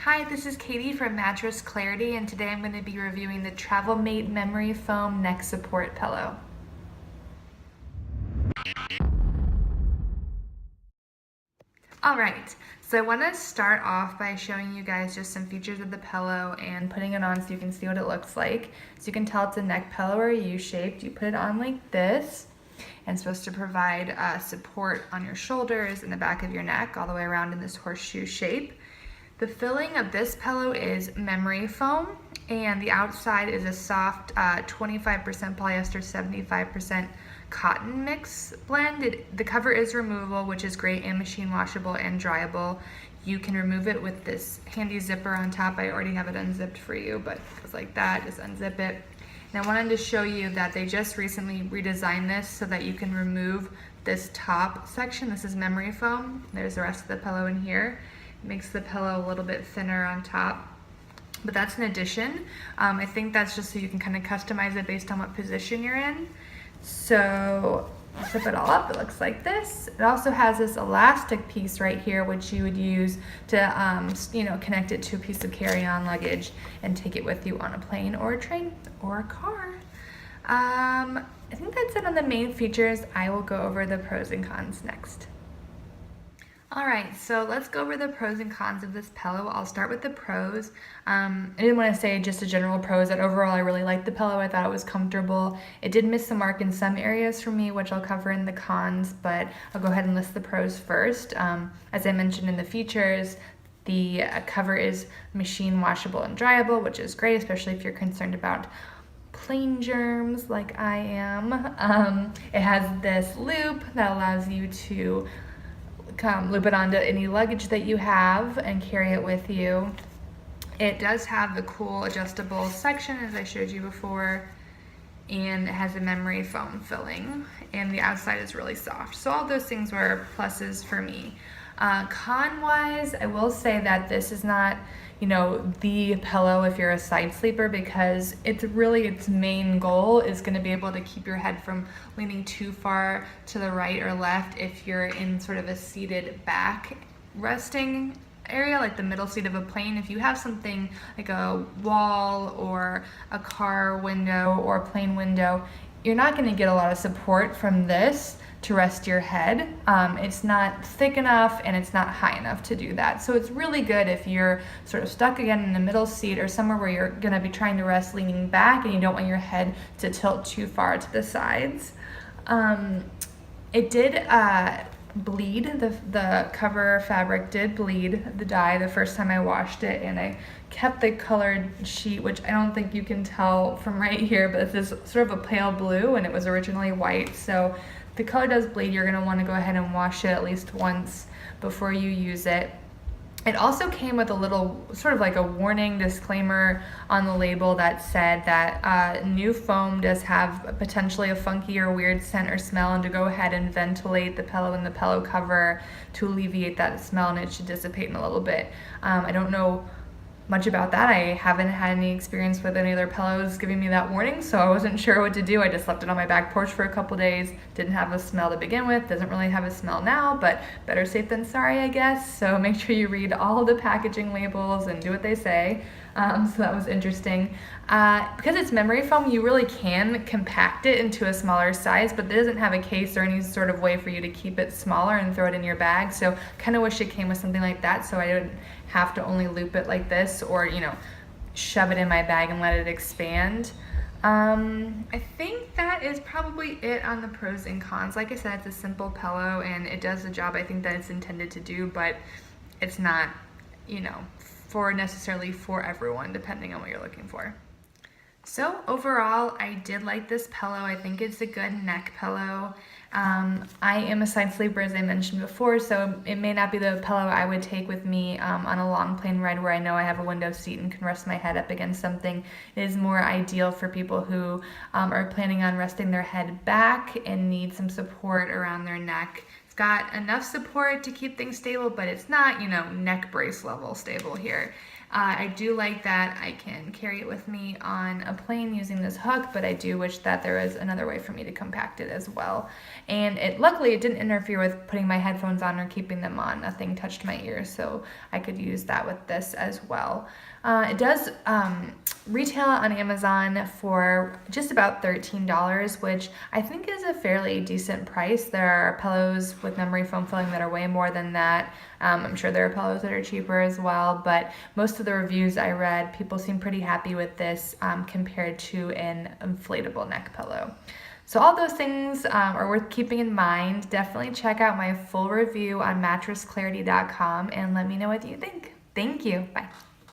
Hi, this is Katie from Mattress Clarity, and today I'm going to be reviewing the TravelMate Memory Foam Neck Support Pillow. Alright, so I want to start off by showing you guys just some features of the pillow and putting it on so you can see what it looks like. So you can tell it's a neck pillow or a U-shaped. You put it on like this, and it's supposed to provide support on your shoulders and the back of your neck all the way around in this horseshoe shape. The filling of this pillow is memory foam, and the outside is a soft 25% polyester, 75% cotton mix blend. The cover is removable, which is great, and machine washable and dryable. You can remove it with this handy zipper on top. I already have it unzipped for you, but it goes like that, just unzip it. And I wanted to show you that they just recently redesigned this so that you can remove this top section. This is memory foam. There's the rest of the pillow in here. It makes the pillow a little bit thinner on top, but that's an addition. I think that's just so you can kind of customize it based on what position you're in. So zip it all up, it looks like this. It also has this elastic piece right here, which you would use to connect it to a piece of carry-on luggage and take it with you on a plane or a train or a car. I think that's it on the main features. I will go over the pros and cons next. Alright, so let's go over the pros and cons of this pillow. I'll start with the pros. I didn't want to say just a general pros, that overall I really liked the pillow. I thought it was comfortable. It did miss the mark in some areas for me, which I'll cover in the cons, but I'll go ahead and list the pros first. As I mentioned in the features, the cover is machine washable and dryable, which is great, especially if you're concerned about plane germs like I am. It has this loop that allows you to loop it onto any luggage that you have and carry it with you. It does have the cool adjustable section, as I showed you before, and it has a memory foam filling, and the outside is really soft. So all those things were pluses for me. Con-wise, I will say that this is not, the pillow if you're a side sleeper, because its main goal is going to be able to keep your head from leaning too far to the right or left if you're in sort of a seated back resting area, like the middle seat of a plane. If you have something like a wall or a car window or a plane window, you're not going to get a lot of support from this to rest your head. It's not thick enough and it's not high enough to do that. So it's really good if you're sort of stuck again in the middle seat or somewhere where you're going to be trying to rest leaning back and you don't want your head to tilt too far to the sides. It did bleed. The cover fabric did bleed the dye the first time I washed it, and I kept the colored sheet, which I don't think you can tell from right here, but this is sort of a pale blue and it was originally white. So the color does bleed. You're going to want to go ahead and wash it at least once before you use it. It also came with a little sort of like a warning disclaimer on the label that said that new foam does have potentially a funky or weird scent or smell, and to go ahead and ventilate the pillow and the pillow cover to alleviate that smell, and it should dissipate in a little bit. I don't know much about that. I haven't had any experience with any other pillows giving me that warning, so I wasn't sure what to do. I just left it on my back porch for a couple days. Didn't have a smell to begin with. Doesn't really have a smell now, but better safe than sorry, I guess. So make sure you read all the packaging labels and do what they say. So that was interesting. Because it's memory foam, you really can compact it into a smaller size, but it doesn't have a case or any sort of way for you to keep it smaller and throw it in your bag. So kind of wish it came with something like that, so I didn't have to only loop it like this or, shove it in my bag and let it expand. I think that is probably it on the pros and cons. Like I said, it's a simple pillow and it does the job I think that it's intended to do, but it's not, necessarily for everyone, depending on what you're looking for. So overall, I did like this pillow. I think it's a good neck pillow. I am a side sleeper, as I mentioned before, so it may not be the pillow I would take with me on a long plane ride where I know I have a window seat and can rest my head up against something. It is more ideal for people who are planning on resting their head back and need some support around their neck, got enough support to keep things stable, but it's not, you know, neck brace level stable here. I do like that I can carry it with me on a plane using this hook, but I do wish that there was another way for me to compact it as well. And luckily it didn't interfere with putting my headphones on or keeping them on. Nothing touched my ears, so I could use that with this as well. It does retail on Amazon for just about $13, which I think is a fairly decent price. There are pillows with memory foam filling that are way more than that. I'm sure there are pillows that are cheaper as well, but most of the reviews I read, people seem pretty happy with this compared to an inflatable neck pillow. So all those things are worth keeping in mind. Definitely check out my full review on mattressclarity.com and let me know what you think. Thank you. Bye.